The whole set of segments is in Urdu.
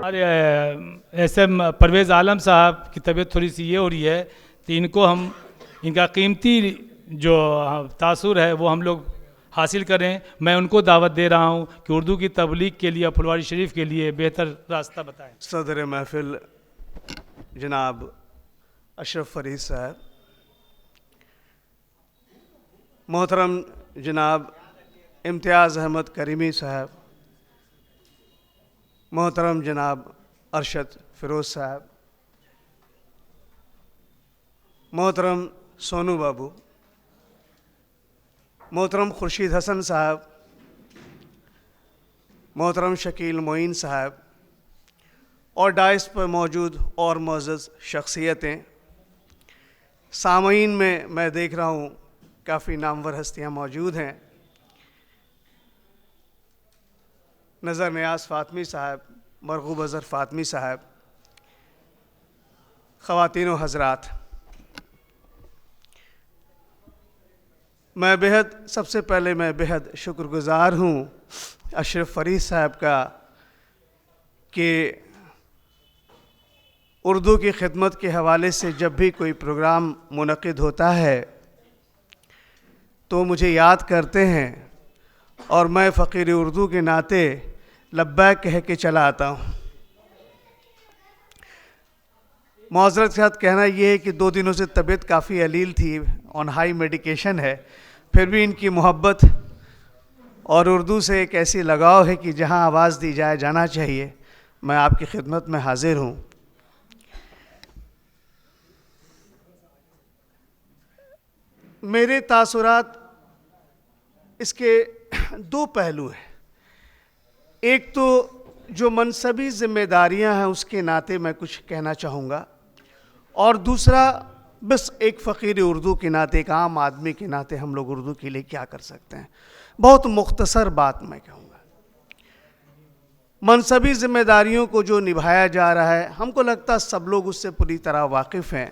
ہمارے ایس ایم پرویز عالم صاحب کی طبیعت تھوڑی سی یہ ہو رہی ہے تو ان کو ہم ان کا قیمتی جو تاثر ہے وہ ہم لوگ حاصل کریں. میں ان کو دعوت دے رہا ہوں کہ اردو کی تبلیغ کے لیے پھلواری شریف کے لیے بہتر راستہ بتائیں. صدر محفل جناب اشرف فرید صاحب، محترم جناب امتیاز احمد کریمی صاحب، محترم جناب ارشد فیروز صاحب، محترم سونو بابو، محترم خورشید حسن صاحب، محترم شکیل معین صاحب اور ڈائس پر موجود اور معزز شخصیتیں، سامعین میں دیکھ رہا ہوں کافی نامور ہستیاں موجود ہیں. نظر نیاز فاطمی صاحب، مرغوب اظہر فاطمی صاحب، خواتین و حضرات، سب سے پہلے میں بہت شکر گزار ہوں اشرف فرید صاحب کا کہ اردو کی خدمت کے حوالے سے جب بھی کوئی پروگرام منعقد ہوتا ہے تو مجھے یاد کرتے ہیں اور میں فقیر اردو کے ناطے لبیک کہہ کے چلا آتا ہوں. معذرت کے ساتھ کہنا یہ ہے کہ 2 دنوں سے طبیعت کافی علیل تھی، آن ہائی میڈیکیشن ہے، پھر بھی ان کی محبت اور اردو سے ایک ایسی لگاؤ ہے کہ جہاں آواز دی جائے جانا چاہیے. میں آپ کی خدمت میں حاضر ہوں. میرے تاثرات اس کے 2 پہلو ہیں. ایک تو جو منصبی ذمہ داریاں ہیں اس کے ناطے میں کچھ کہنا چاہوں گا، اور دوسرا بس ایک فقیر اردو کے ناطے، ایک عام آدمی کے ناطے ہم لوگ اردو کے لیے کیا کر سکتے ہیں. بہت مختصر بات میں کہوں گا. منصبی ذمہ داریوں کو جو نبھایا جا رہا ہے، ہم کو لگتا ہے سب لوگ اس سے پوری طرح واقف ہیں.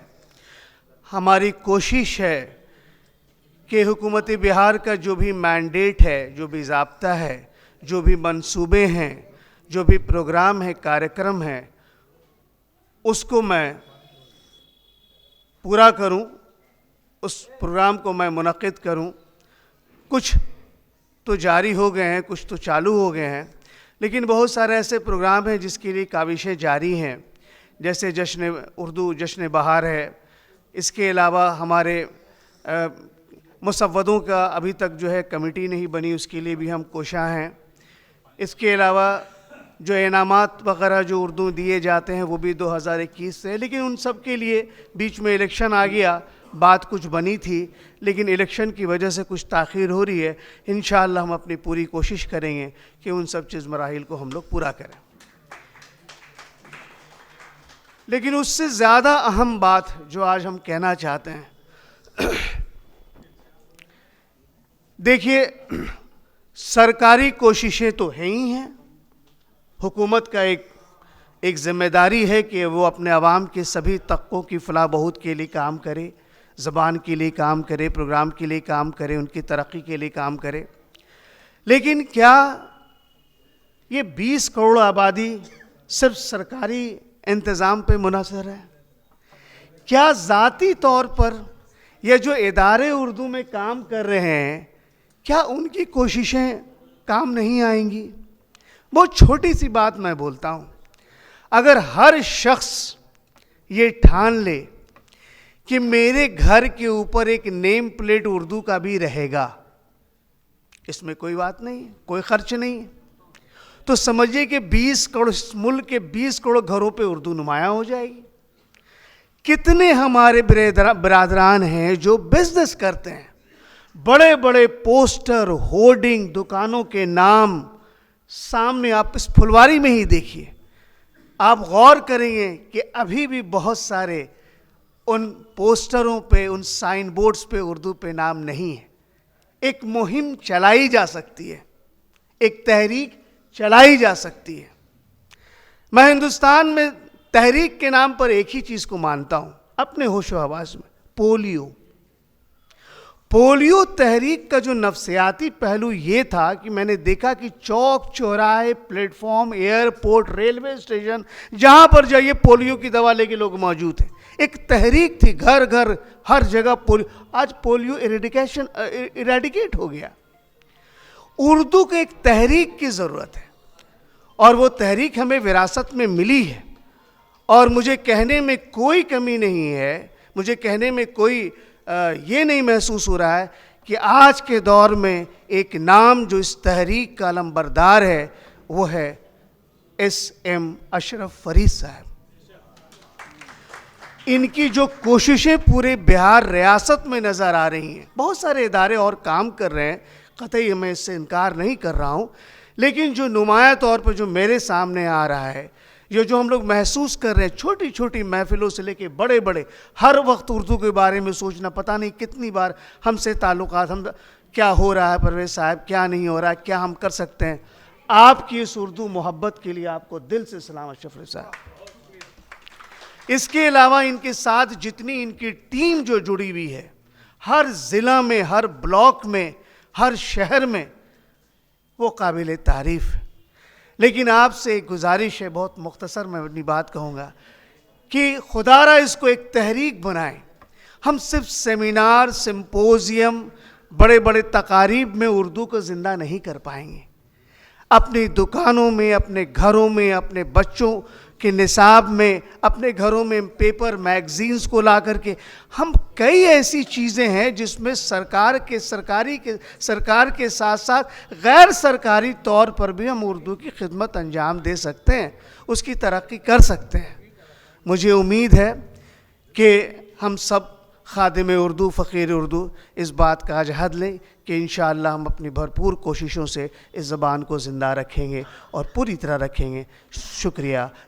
ہماری کوشش ہے کہ حکومت بہار کا جو بھی مینڈیٹ ہے، جو بھی ضابطہ ہے، جو بھی منصوبے ہیں، جو بھی پروگرام ہے، کارکرم ہے، اس کو میں پورا کروں، اس پروگرام کو میں منعقد کروں. کچھ تو جاری ہو گئے ہیں، کچھ تو چالو ہو گئے ہیں، لیکن بہت سارے ایسے پروگرام ہیں جس کے لیے کاوشیں جاری ہیں، جیسے جشن اردو، جشن بہار ہے. اس کے علاوہ ہمارے مسودوں کا ابھی تک جو ہے کمیٹی نہیں بنی، اس کے لیے بھی ہم کوشاں ہیں. اس کے علاوہ جو انعامات وغیرہ جو اردو دیے جاتے ہیں وہ بھی 2021 سے، لیکن ان سب کے لیے بیچ میں الیکشن آ گیا، بات کچھ بنی تھی لیکن الیکشن کی وجہ سے کچھ تاخیر ہو رہی ہے. انشاءاللہ ہم اپنی پوری کوشش کریں گے کہ ان سب چیز مراحل کو ہم لوگ پورا کریں. لیکن اس سے زیادہ اہم بات جو آج ہم کہنا چاہتے ہیں، دیکھیے سرکاری کوششیں تو ہیں ہی ہیں. حکومت کا ایک ذمہ داری ہے کہ وہ اپنے عوام کے سبھی طبقوں کی فلاح بہبود کے لیے کام کرے، زبان کے لیے کام کرے، پروگرام کے لیے کام کرے، ان کی ترقی کے لیے کام کرے. لیکن کیا یہ 20 کروڑ آبادی صرف سرکاری انتظام پہ منحصر ہے؟ کیا ذاتی طور پر یہ جو ادارے اردو میں کام کر رہے ہیں، کیا ان کی کوششیں کام نہیں آئیں گی؟ بہت چھوٹی سی بات میں بولتا ہوں. اگر ہر شخص یہ ٹھان لے کہ میرے گھر کے اوپر ایک نیم پلیٹ اردو کا بھی رہے گا، اس میں کوئی بات نہیں، کوئی خرچ نہیں، تو سمجھیے کہ 20 کروڑ ملک کے 20 کروڑ گھروں پہ اردو نمایاں ہو جائے گی. کتنے ہمارے برادران ہیں جو بزنس کرتے ہیں، بڑے بڑے پوسٹر، ہورڈنگ، دکانوں کے نام سامنے، آپ اس پھلواری میں ہی دیکھیے، آپ غور کریں گے کہ ابھی بھی بہت سارے ان پوسٹروں پہ، ان سائن بورڈز پہ اردو پہ نام نہیں ہے. ایک مہم چلائی جا سکتی ہے، ایک تحریک چلائی جا سکتی ہے. میں ہندوستان میں تحریک کے نام پر ایک ہی چیز کو مانتا ہوں اپنے ہوش و حواس میں، پولیو تحریک کا جو نفسیاتی پہلو یہ تھا کہ میں نے دیکھا کہ چوک چوراہے، plate form, airport, railway station, جہاں پر جائیے پولیو کی دوا لے کے لوگ موجود ہیں. ایک تحریک تھی، گھر گھر ہر جگہ پولیو. آج پولیو ایریڈیکیٹ ہو گیا. اردو کو ایک تحریک کی ضرورت ہے، اور وہ تحریک ہمیں وراثت میں ملی ہے. اور مجھے کہنے میں کوئی کمی نہیں ہے، مجھے کہنے میں کوئی یہ نہیں محسوس ہو رہا ہے کہ آج کے دور میں ایک نام جو اس تحریک کا علمبردار ہے وہ ہے SM اشرف فرید صاحب. ان کی جو کوششیں پورے بہار ریاست میں نظر آ رہی ہیں، بہت سارے ادارے اور کام کر رہے ہیں، قطعی میں اس سے انکار نہیں کر رہا ہوں، لیکن جو نمایاں طور پر جو میرے سامنے آ رہا ہے، جو ہم لوگ محسوس کر رہے ہیں، چھوٹی چھوٹی محفلوں سے لے کے بڑے بڑے، ہر وقت اردو کے بارے میں سوچنا، پتہ نہیں کتنی بار ہم سے تعلقات، ہم کیا ہو رہا ہے پرویز صاحب، کیا نہیں ہو رہا ہے، کیا ہم کر سکتے ہیں. آپ کی اس اردو محبت کے لیے آپ کو دل سے سلام اشرف فرید صاحب. اس کے علاوہ ان کے ساتھ جتنی ان کی ٹیم جو جڑی ہوئی ہے، ہر ضلع میں، ہر بلاک میں، ہر شہر میں، وہ قابل تعریف ہے. لیکن آپ سے ایک گزارش ہے، بہت مختصر میں اپنی بات کہوں گا، کہ خدا را اس کو ایک تحریک بنائیں. ہم صرف سیمینار، سمپوزیم، بڑے بڑے تقاریب میں اردو کو زندہ نہیں کر پائیں گے. اپنی دکانوں میں، اپنے گھروں میں، اپنے بچوں کے نصاب میں، اپنے گھروں میں پیپر میگزینز کو لا کر کے، ہم کئی ایسی چیزیں ہیں جس میں سرکار کے ساتھ ساتھ غیر سرکاری طور پر بھی ہم اردو کی خدمت انجام دے سکتے ہیں، اس کی ترقی کر سکتے ہیں. مجھے امید ہے کہ ہم سب خادم اردو، فقیر اردو اس بات کا عہد لیں کہ انشاءاللہ ہم اپنی بھرپور کوششوں سے اس زبان کو زندہ رکھیں گے اور پوری طرح رکھیں گے. شکریہ.